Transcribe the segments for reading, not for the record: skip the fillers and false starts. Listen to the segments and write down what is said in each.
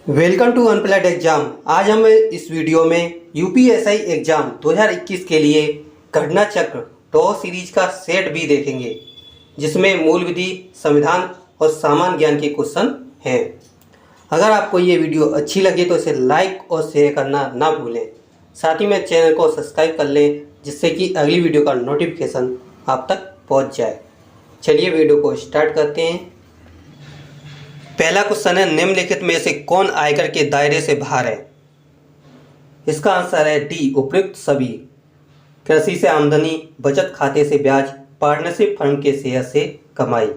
Welcome to अनप्लैड exam. आज हम इस वीडियो में यूपीएसआई एग्जाम 2021 के लिए घटना चक्र टॉ सीरीज का सेट बी देखेंगे, जिसमें मूल विधि, संविधान और सामान्य ज्ञान के क्वेश्चन हैं। अगर आपको ये वीडियो अच्छी लगे तो इसे लाइक और शेयर करना ना भूलें। साथ ही में चैनल को सब्सक्राइब कर लें, जिससे कि अगली वीडियो का नोटिफिकेशन आप तक पहुँच जाए। चलिए वीडियो को स्टार्ट करते हैं। पहला क्वेश्चन है, निम्नलिखित में से कौन आयकर के दायरे से बाहर है? इसका आंसर है डी, उपयुक्त सभी। कृषि से आमदनी, बचत खाते से ब्याज, पार्टनरशिप फर्म के शेयर से कमाई,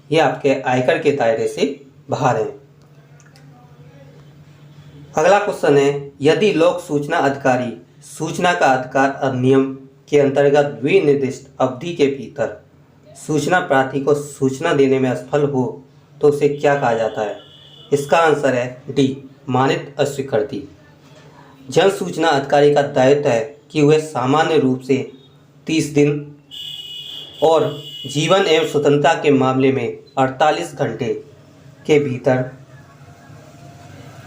ये आपके आयकर के दायरे से बाहर है। अगला क्वेश्चन है, यदि लोक सूचना अधिकारी सूचना का अधिकार अधिनियम के अंतर्गत विनिर्दिष्ट अवधि के भीतर सूचना प्रार्थी को सूचना देने में असफल हो तो उसे क्या कहा जाता है? इसका आंसर है डी, मानित अस्वीकृति। जन सूचना अधिकारी का दायित्व है कि वह सामान्य रूप से 30 दिन और जीवन एवं स्वतंत्रता के मामले में 48 घंटे के भीतर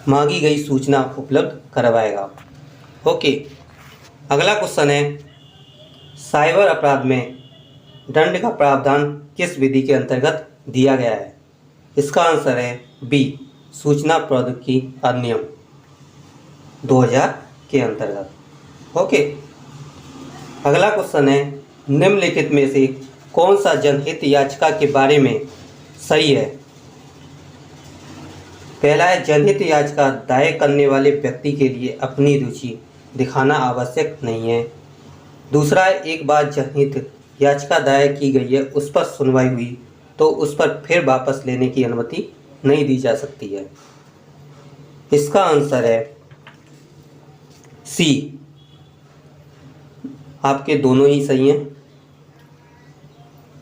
मांगी गई सूचना उपलब्ध करवाएगा। ओके, अगला क्वेश्चन है, साइबर अपराध में दंड का प्रावधान किस विधि के अंतर्गत दिया गया है? इसका आंसर है बी, सूचना प्रौद्योगिकी अधिनियम 2000 के अंतर्गत। ओके, अगला क्वेश्चन है, निम्नलिखित में से कौन सा जनहित याचिका के बारे में सही है? पहला है, जनहित याचिका दायर करने वाले व्यक्ति के लिए अपनी रुचि दिखाना आवश्यक नहीं है। दूसरा है, एक बार जनहित याचिका दायर की गई है, उस पर सुनवाई हुई तो उस पर फिर वापस लेने की अनुमति नहीं दी जा सकती है। इसका आंसर है सी, आपके दोनों ही सही हैं।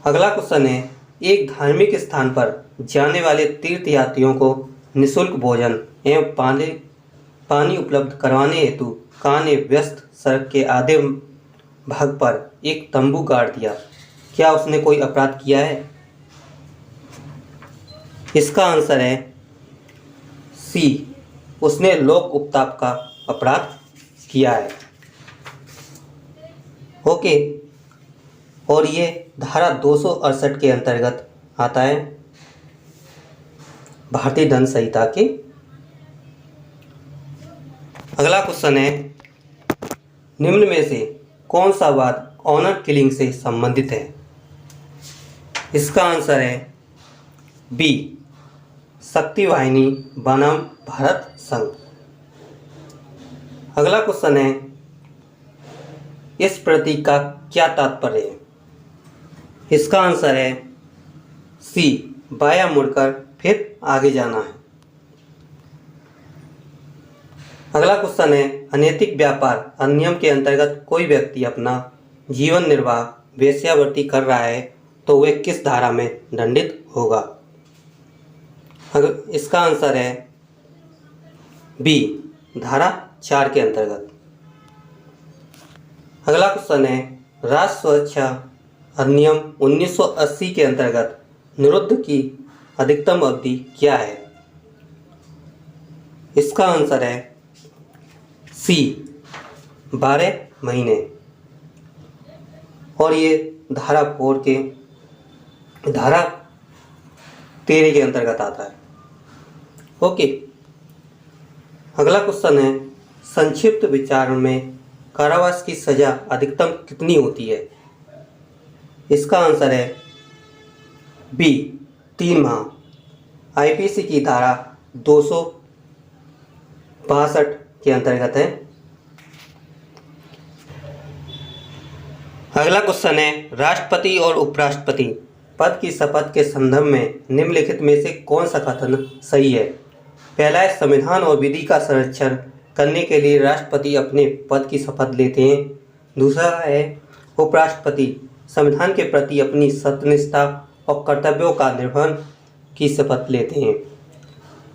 अगला क्वेश्चन है, एक धार्मिक स्थान पर जाने वाले तीर्थयात्रियों को निःशुल्क भोजन एवं पानी उपलब्ध करवाने हेतु कान ने व्यस्त सड़क के आधे भाग पर एक तंबू गाड़ दिया। क्या उसने कोई अपराध किया है? इसका आंसर है सी, उसने लोक उपताप का अपराध किया है। ओके, और ये धारा 268 के अंतर्गत आता है भारतीय दंड संहिता के। अगला क्वेश्चन है, निम्न में से कौन सा वाद ऑनर किलिंग से संबंधित है? इसका आंसर है बी, शक्ति वाहिनी बनाम भारत संघ। अगला क्वेश्चन है, इस प्रतीक का क्या तात्पर्य है? इसका आंसर है सी, बायां मुड़कर फिर आगे जाना है। अगला क्वेश्चन है, अनैतिक व्यापार अधिनियम के अंतर्गत कोई व्यक्ति अपना जीवन निर्वाह वेश्यावृत्ति कर रहा है तो वह किस धारा में दंडित होगा? इसका आंसर है बी, धारा 4 के अंतर्गत। अगला क्वेश्चन है, राष्ट्र सुरक्षा अधिनियम 1980 के अंतर्गत निरुद्ध की अधिकतम अवधि क्या है? इसका आंसर है सी, 12 महीने। और ये धारा 13 के अंतर्गत आता है। ओके, अगला क्वेश्चन है, संक्षिप्त विचारण में कारावास की सजा अधिकतम कितनी होती है? इसका आंसर है बी, 3 माह। आईपीसी की धारा 262 के अंतर्गत है। अगला क्वेश्चन है, राष्ट्रपति और उपराष्ट्रपति पद की शपथ के संदर्भ में निम्नलिखित में से कौन सा कथन सही है? पहला है, संविधान और विधि का संरक्षण करने के लिए राष्ट्रपति अपने पद की शपथ लेते हैं। दूसरा है, उपराष्ट्रपति संविधान के प्रति अपनी सत्यनिष्ठा और कर्तव्यों का निर्वहन की शपथ लेते हैं।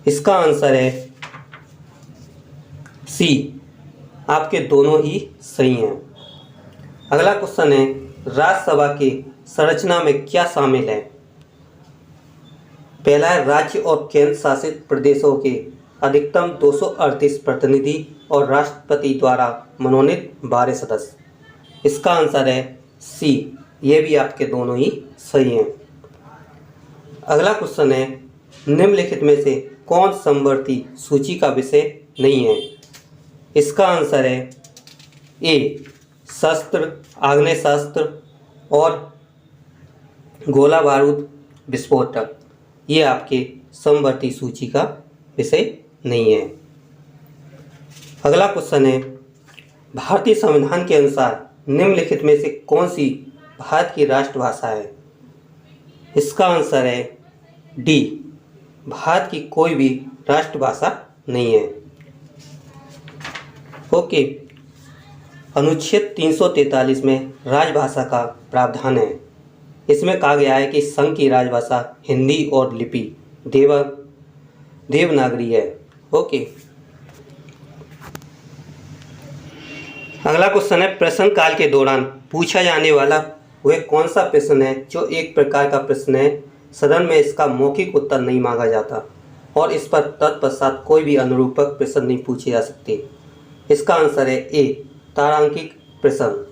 इसका आंसर है सी, आपके दोनों ही सही हैं। अगला क्वेश्चन है, राज्यसभा के संरचना में क्या शामिल है? पहला है, राज्य और केंद्र शासित प्रदेशों के अधिकतम 238 प्रतिनिधि और राष्ट्रपति द्वारा मनोनीत 12 सदस्य। इसका आंसर है सी। ये भी आपके दोनों ही सही हैं। अगला क्वेश्चन है, निम्नलिखित में से कौन समवर्ती सूची का विषय नहीं है? इसका आंसर है ए शस्त्र, आग्नेयास्त्र और गोला बारूद विस्फोटक। ये आपके समवर्ती सूची का विषय नहीं है। अगला क्वेश्चन है, भारतीय संविधान के अनुसार निम्नलिखित में से कौन सी भारत की राष्ट्रभाषा है? इसका आंसर है डी। भारत की कोई भी राष्ट्रभाषा नहीं है। ओके, अनुच्छेद 343 में राजभाषा का प्रावधान है। इसमें कहा गया है कि संघ की राजभाषा हिंदी और लिपि देवनागरी है। ओके, अगला क्वेश्चन है, प्रश्न काल के दौरान पूछा जाने वाला वह कौन सा प्रश्न है जो एक प्रकार का प्रश्न है, सदन में इसका मौखिक उत्तर नहीं मांगा जाता और इस पर तत्पश्चात कोई भी अनुरूपक प्रश्न नहीं पूछे जा सकते? इसका आंसर है ए तारांकित प्रश्न।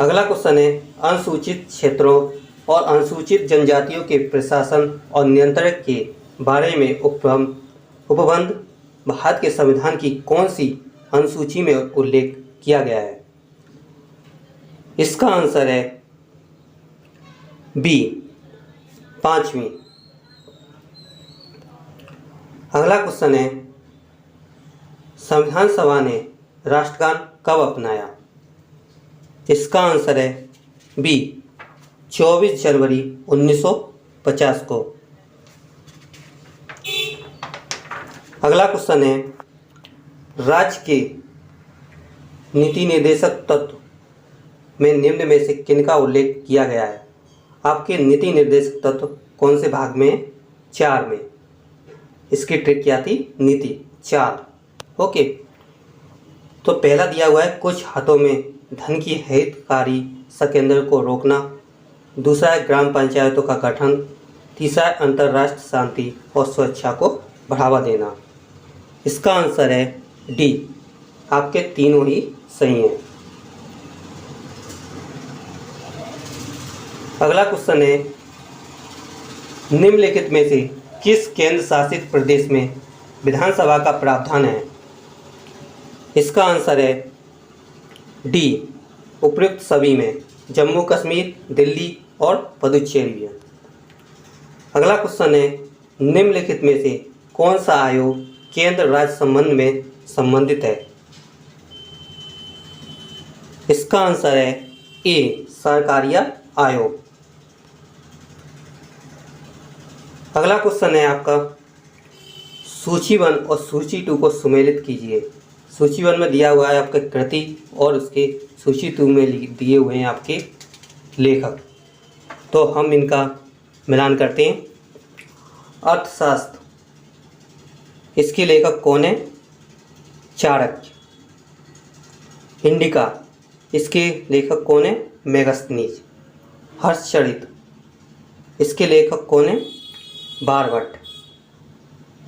अगला क्वेश्चन है, अनुसूचित क्षेत्रों और अनुसूचित जनजातियों के प्रशासन और नियंत्रण के बारे में उपबंध भारत के संविधान की कौन सी अनुसूची में उल्लेख किया गया है? इसका आंसर है बी 5वीं। अगला क्वेश्चन है, संविधान सभा ने राष्ट्रगान कब अपनाया? इसका आंसर है बी 24 जनवरी 1950 को। अगला क्वेश्चन है, राज्य के नीति निर्देशक तत्व में निम्न में से किनका उल्लेख किया गया है? आपके नीति निर्देशक तत्व कौन से भाग में? 4 में। इसकी ट्रिक क्या थी? नीति 4। ओके, तो पहला दिया हुआ है कुछ हाथों में धन की हितकारी संकेंद्र को रोकना, दूसरा है ग्राम पंचायतों का गठन, तीसरा है अंतर्राष्ट्रीय शांति और सुरक्षा को बढ़ावा देना। इसका आंसर है डी। आपके तीनों ही सही हैं। अगला क्वेश्चन है, निम्नलिखित में से किस केंद्र शासित प्रदेश में विधानसभा का प्रावधान है? इसका आंसर है डी उपयुक्त सभी में, जम्मू कश्मीर, दिल्ली और पुदुचेरी है। अगला क्वेश्चन है, निम्नलिखित में से कौन सा आयोग केंद्र राज्य संबंध में संबंधित है? इसका आंसर है ए सरकारिया आयोग। अगला क्वेश्चन है आपका, सूची 1 और सूची 2 को सुमेलित कीजिए। सूची 1 में दिया हुआ है आपके कृति और उसके सूची 2 में दिए हुए हैं आपके लेखक। तो हम इनका मिलान करते हैं। अर्थशास्त्र, इसके लेखक कौन है? चाणक्य। इंडिका, इसके लेखक कौन है? मेगास्थनीज। हर्षचरित, इसके लेखक कौन है? बारभट्ट।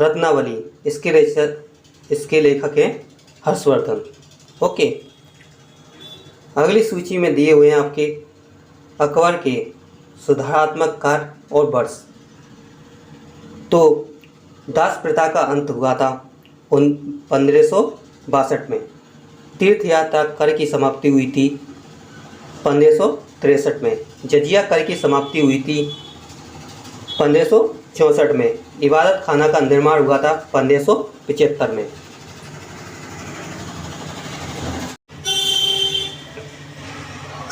रत्नावली, इसके लेखक हैं हर्षवर्धन। ओके, अगली सूची में दिए हुए हैं आपके अकबर के सुधारात्मक कार्य और वर्ष। तो दास प्रथा का अंत हुआ था 1562 में। तीर्थ यात्रा कर की समाप्ति हुई थी 1563 में। जजिया कर की समाप्ति हुई थी 1564 में। इबादत खाना का निर्माण हुआ था 1575 में।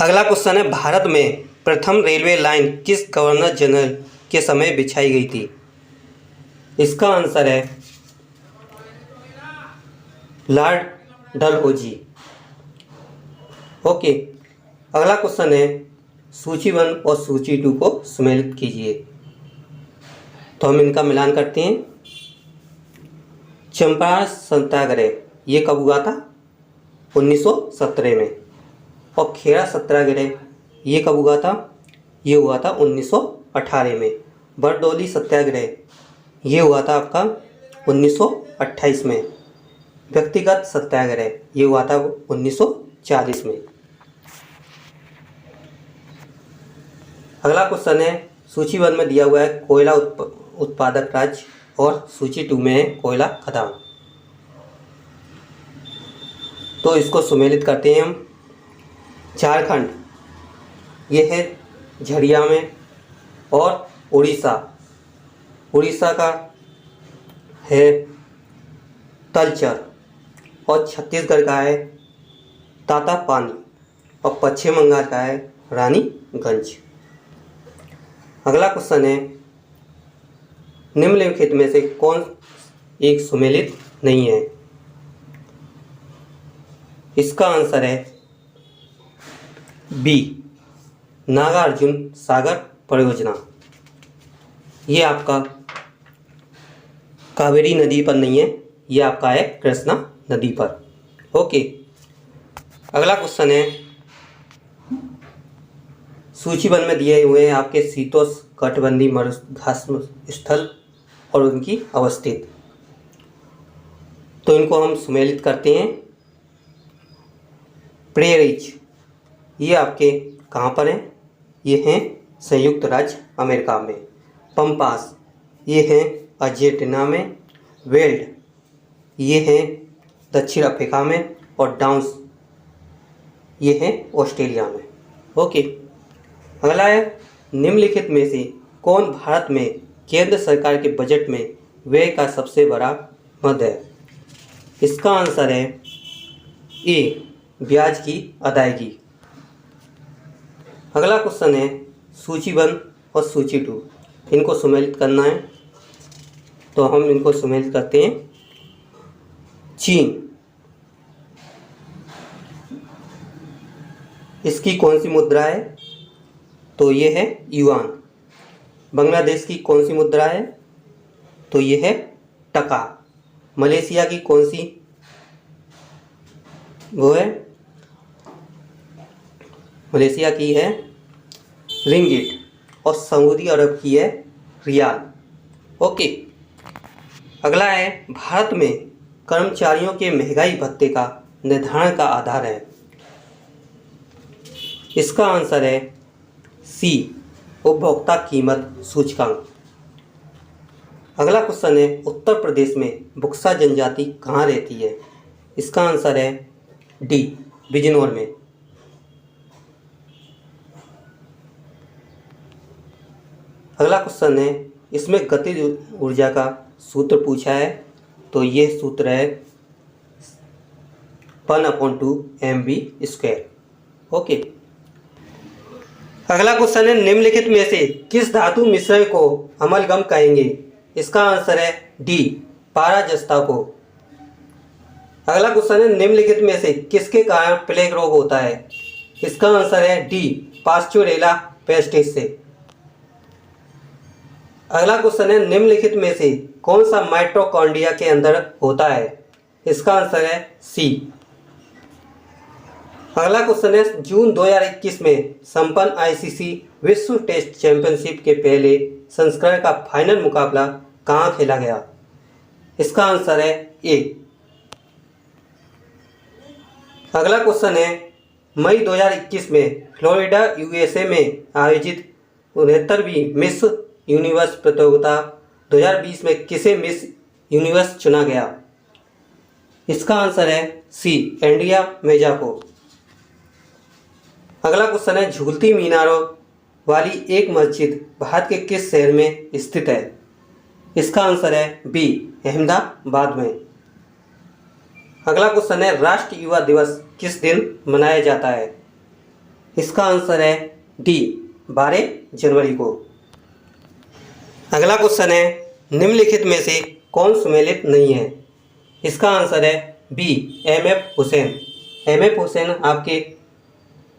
अगला क्वेश्चन है, भारत में प्रथम रेलवे लाइन किस गवर्नर जनरल के समय बिछाई गई थी? इसका आंसर है लॉर्ड डलहौजी। ओके, अगला क्वेश्चन है, सूची 1 और सूची 2 को सम्मिलित कीजिए। तो हम इनका मिलान करते हैं। चंपारण सत्याग्रह ये कब हुआ था? 1917 में। और खेड़ा सत्याग्रह ये कब हुआ था? ये हुआ था 1918 में। बरडोली सत्याग्रह ये हुआ था आपका 1928 में। व्यक्तिगत सत्याग्रह ये हुआ था 1940 में। अगला क्वेश्चन है, सूची 1 में दिया हुआ है कोयला उत्पादक राज्य और सूची 2 में है कोयला खदान। तो इसको सुमेलित करते हैं हम। झारखंड ये है झरिया में, और उड़ीसा का है तलचर, और छत्तीसगढ़ का है तातापानी, और पश्चिम बंगाल का है रानीगंज। अगला क्वेश्चन है, निम्नलिखित में से कौन एक सुमेलित नहीं है? इसका आंसर है बी, नागार्जुन सागर परियोजना। ये आपका कावेरी नदी पर नहीं है, ये आपका है कृष्णा नदी पर। ओके, अगला क्वेश्चन है, सूची 1 में दिए हुए हैं आपके शीतोष्ण कटिबंधीय मरुघास स्थल और उनकी अवस्थित। तो इनको हम सुमेलित करते हैं। प्रेरीज ये आपके कहाँ पर हैं? ये हैं संयुक्त राज्य अमेरिका में। पंपास ये हैं अर्जेंटीना में। वेल्ड ये हैं दक्षिण अफ्रीका में, और डाउन्स ये हैं ऑस्ट्रेलिया में। ओके, अगला है, निम्नलिखित में से कौन भारत में केंद्र सरकार के बजट में व्यय का सबसे बड़ा मद है? इसका आंसर है ए, ब्याज की अदायगी। अगला क्वेश्चन है, सूची 1 और सूची 2 इनको सुमेलित करना है। तो हम इनको सुमेलित करते हैं। चीन, इसकी कौन सी मुद्रा है? तो ये है युआन। बांग्लादेश की कौन सी मुद्रा है? तो ये है टका। मलेशिया की कौन सी वो है? मलेशिया की है रिंगिट, और सऊदी अरब की है रियाल। ओके, अगला है, भारत में कर्मचारियों के महंगाई भत्ते का निर्धारण का आधार है। इसका आंसर है सी, उपभोक्ता कीमत सूचकांक। अगला क्वेश्चन है, उत्तर प्रदेश में बुक्सा जनजाति कहाँ रहती है? इसका आंसर है डी, बिजनौर में। अगला क्वेश्चन है, इसमें गतिज ऊर्जा का सूत्र पूछा है। तो ये सूत्र है 1/2 mv²। ओके, अगला क्वेश्चन है, निम्नलिखित में से किस धातु मिश्रण को अमलगम कहेंगे? इसका आंसर है डी, पाराजस्ता को। अगला क्वेश्चन है, निम्नलिखित में से किसके कारण प्लेग रोग होता है? इसका आंसर है डी, पास्चुरेला पेस्टिस से। अगला क्वेश्चन है, निम्नलिखित में से कौन सा माइटोकॉन्ड्रिया के अंदर होता है? इसका आंसर है सी। अगला क्वेश्चन है, जून 2021 में संपन्न आईसीसी विश्व टेस्ट चैंपियनशिप के पहले संस्करण का फाइनल मुकाबला कहाँ खेला गया? इसका आंसर है ए। अगला क्वेश्चन है, मई 2021 में फ्लोरिडा यूएसए में आयोजित 69वीं मिस यूनिवर्स प्रतियोगिता 2020 में किसे मिस यूनिवर्स चुना गया? इसका आंसर है सी, एंड्रिया मेजा को। अगला क्वेश्चन है, झूलती मीनारों वाली एक मस्जिद भारत के किस शहर में स्थित है? इसका आंसर है बी, अहमदाबाद में। अगला क्वेश्चन है, राष्ट्रीय युवा दिवस किस दिन मनाया जाता है? इसका आंसर है डी, 12 जनवरी को। अगला क्वेश्चन है, निम्नलिखित में से कौन सुमेलित नहीं है? इसका आंसर है B, M F. Hussain. M F. Hussain आपके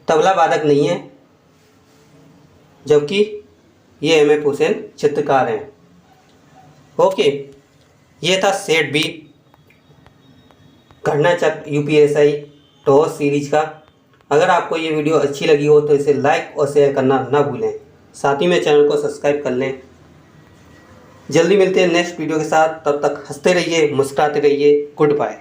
तबला वादक नहीं है, जबकि ये एम.एफ. हुसैन चित्रकार हैं। ओके, ये था सेट बी घटना चक्र यूपीएसआई टॉस सीरीज का। अगर आपको ये वीडियो अच्छी लगी हो तो इसे लाइक और शेयर करना ना भूलें। साथ ही में चैनल को सब्सक्राइब कर लें। जल्दी मिलते हैं नेक्स्ट वीडियो के साथ, तब तक हंसते रहिए, मुस्कुराते रहिए। Good bye.